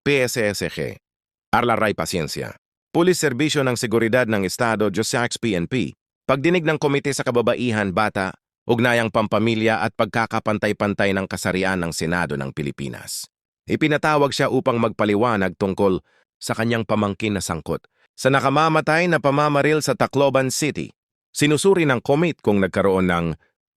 PSSG. Arla Ray Paciencia. Pulis Serbisyo ng Seguridad ng Estado, JOSAX PNP. Pagdinig ng Komite sa Kababaihan, Bata, Ugnayang Pampamilya at Pagkakapantay-pantay ng Kasarian ng Senado ng Pilipinas. Ipinatawag siya upang magpaliwanag tungkol sa kanyang pamangkin na sangkot sa nakamamatay na pamamaril sa Tacloban City. Sinusuri ng komite kung nagkaroon ng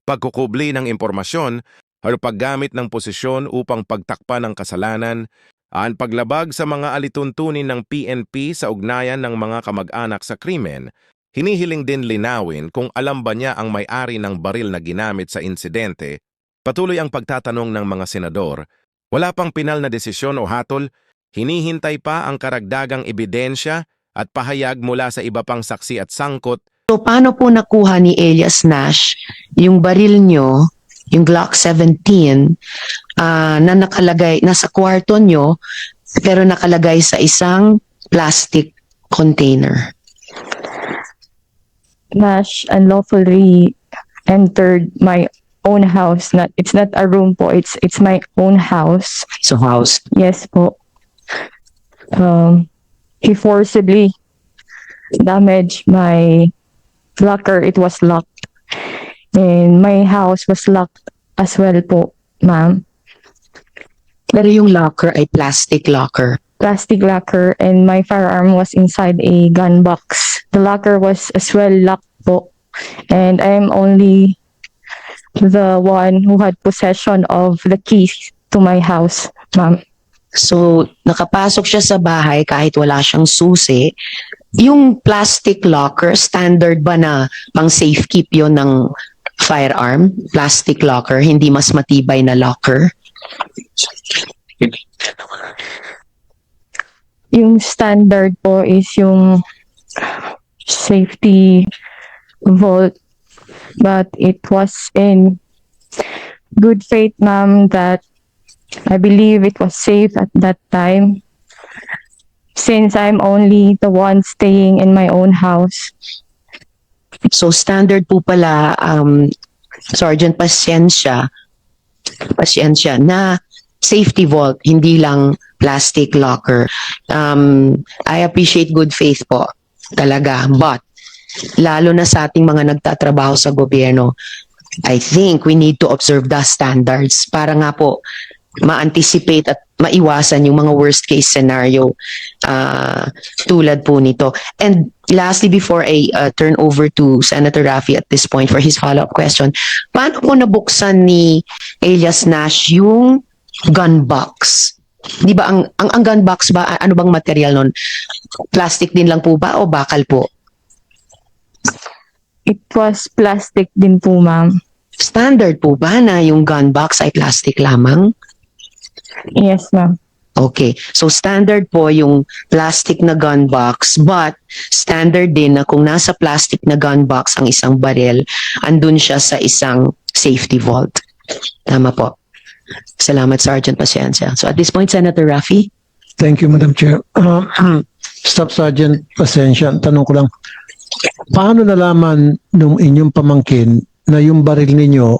pagkukubli ng impormasyon o paggamit ng posisyon upang pagtakpan ng kasalanan ang paglabag sa mga alituntunin ng PNP sa ugnayan ng mga kamag-anak sa krimen. Hinihiling din linawin kung alam ba niya ang may-ari ng baril na ginamit sa insidente. Patuloy ang pagtatanong ng mga senador. Wala pang pinal na desisyon o hatol, hinihintay pa ang karagdagang ebidensya at pahayag mula sa iba pang saksi at sangkot. So paano po nakuha ni Elias Nash yung baril nyo, yung Glock 17, na nakalagay, nasa kwarto nyo, pero nakalagay sa isang plastic container? Nash unlawfully entered my own house. It's not a room po. It's my own house. So house. Yes po. He forcibly damaged my locker. It was locked. And my house was locked as well po, ma'am. Pero yung locker ay plastic locker. Plastic locker, and my firearm was inside a gun box. The locker was as well locked po. And I'm only the one who had possession of the keys to my house, ma'am. So nakapasok siya sa bahay kahit wala siyang susi. Yung plastic locker, standard ba na pang safekeep yon ng firearm? Plastic locker, hindi mas matibay na locker? Yung standard po is yung safety vault, but it was in good faith, ma'am, that I believe it was safe at that time, since I'm only the one staying in my own house. So standard po pala, Sergeant Paciencia, na safety vault, hindi lang plastic locker. I appreciate good faith po, talaga. But, lalo na sa ating mga nagtatrabaho sa gobyerno, I think we need to observe the standards para nga po ma-anticipate at maiwasan yung mga worst case scenario tulad po nito. And lastly, before I turn over to Senator Raffy at this point for his follow-up question, paano po nabuksan ni Elias Nash yung gun box? Di ba ang gun box ba, ano bang material nun? Plastic din lang po ba o bakal po? It was plastic din po, ma'am. Standard po ba na yung gun box ay plastic lamang? Yes, ma'am. Okay. So standard po yung plastic na gun box, but standard din na kung nasa plastic na gun box ang isang baril, andun siya sa isang safety vault. Tama po. Salamat, Sergeant Paciencia. So at this point, Senator Raffy. Thank you, Madam Chair. Staff Sergeant Paciencia, tanong ko lang, paano nalaman nung inyong pamangkin na yung baril ninyo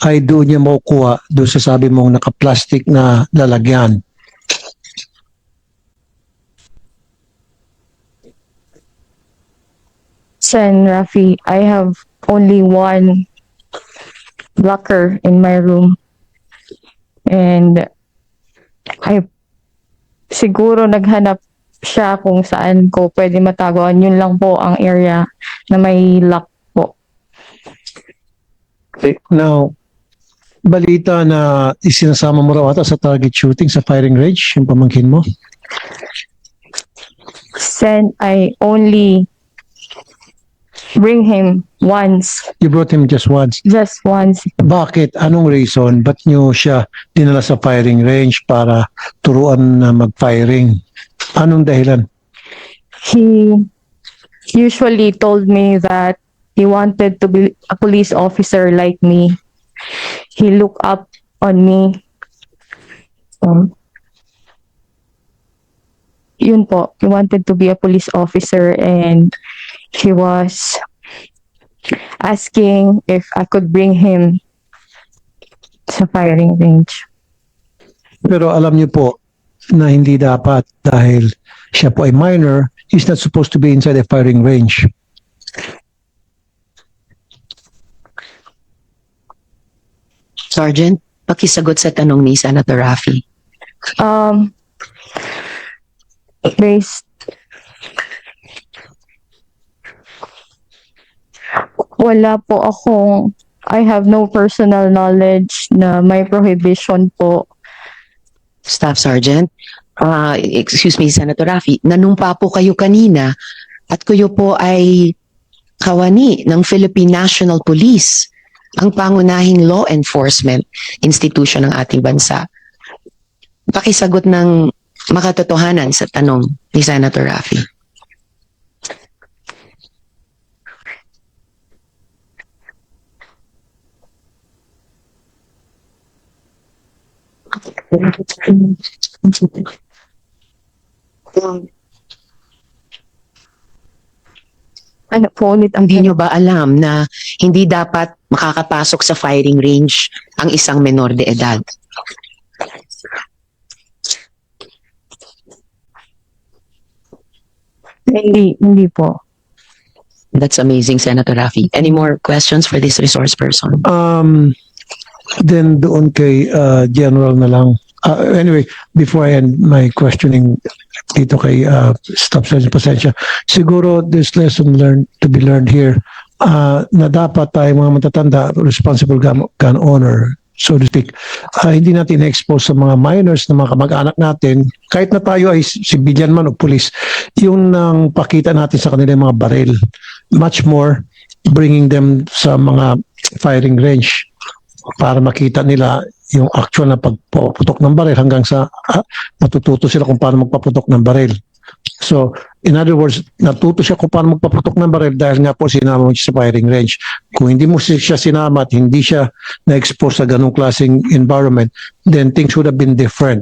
ay doon niya makukuha doon sa sabi mong naka-plastic na lalagyan? Sen Rafi, I have only one locker in my room. And siguro naghanap siya kung saan ko pwede mataguan. Yun lang po ang area na may lock po. Okay. Now, balita na isinasama mo raw ata sa target shooting sa firing range, yung pamangkin mo? Sen, I only bring him once. You brought him just once. Just once. Bakit? Anong reason? Ba't nyo siya dinala sa firing range para turuan na mag-firing? Anong dahilan? He usually told me that he wanted to be a police officer like me. He looked up on me. Yun po, he wanted to be a police officer, and he was asking if I could bring him sa firing range. Pero alam niyo po, na hindi dapat dahil siya po ay minor, he's not supposed to be inside a firing range. Sergeant, pakisagot sa tanong ni Senator Raffy. Based wala po akong, I have no personal knowledge na may prohibition po. Staff Sergeant, excuse me, Senator Raffy, nanumpa po kayo kanina at kayo po ay kawani ng Philippine National Police, ang pangunahing law enforcement institution ng ating bansa. Pakisagot ng makatotohanan sa tanong ni Senator Raffy. Ano po ulit ang Hindi nyo ba alam na hindi dapat makakapasok sa firing range ang isang menor de edad? Hindi po. That's amazing, Senator Raffy. Any more questions for this resource person? Then doon kay General na lang. Anyway, before I end my questioning dito kay Staff Sergeant Pasensya, siguro there's lesson learned to be learned here na dapat tayo mga matatanda, responsible gun owner, so to speak, hindi natin expose sa mga minors na mga kamag-anak natin, kahit na tayo ay civilian man o police, yung nang pakita natin sa kanila yung mga baril. Much more, bringing them sa mga firing range para makita nila yung actual na pagputok ng baril hanggang sa matututo sila kung paano magpaputok ng baril. So, in other words, natuto siya kung paano magpaputok ng baril dahil nga po sinama mo siya sa firing range. Kung hindi mo siya sinama at hindi siya na-expose sa ganong klaseng environment, then things would have been different.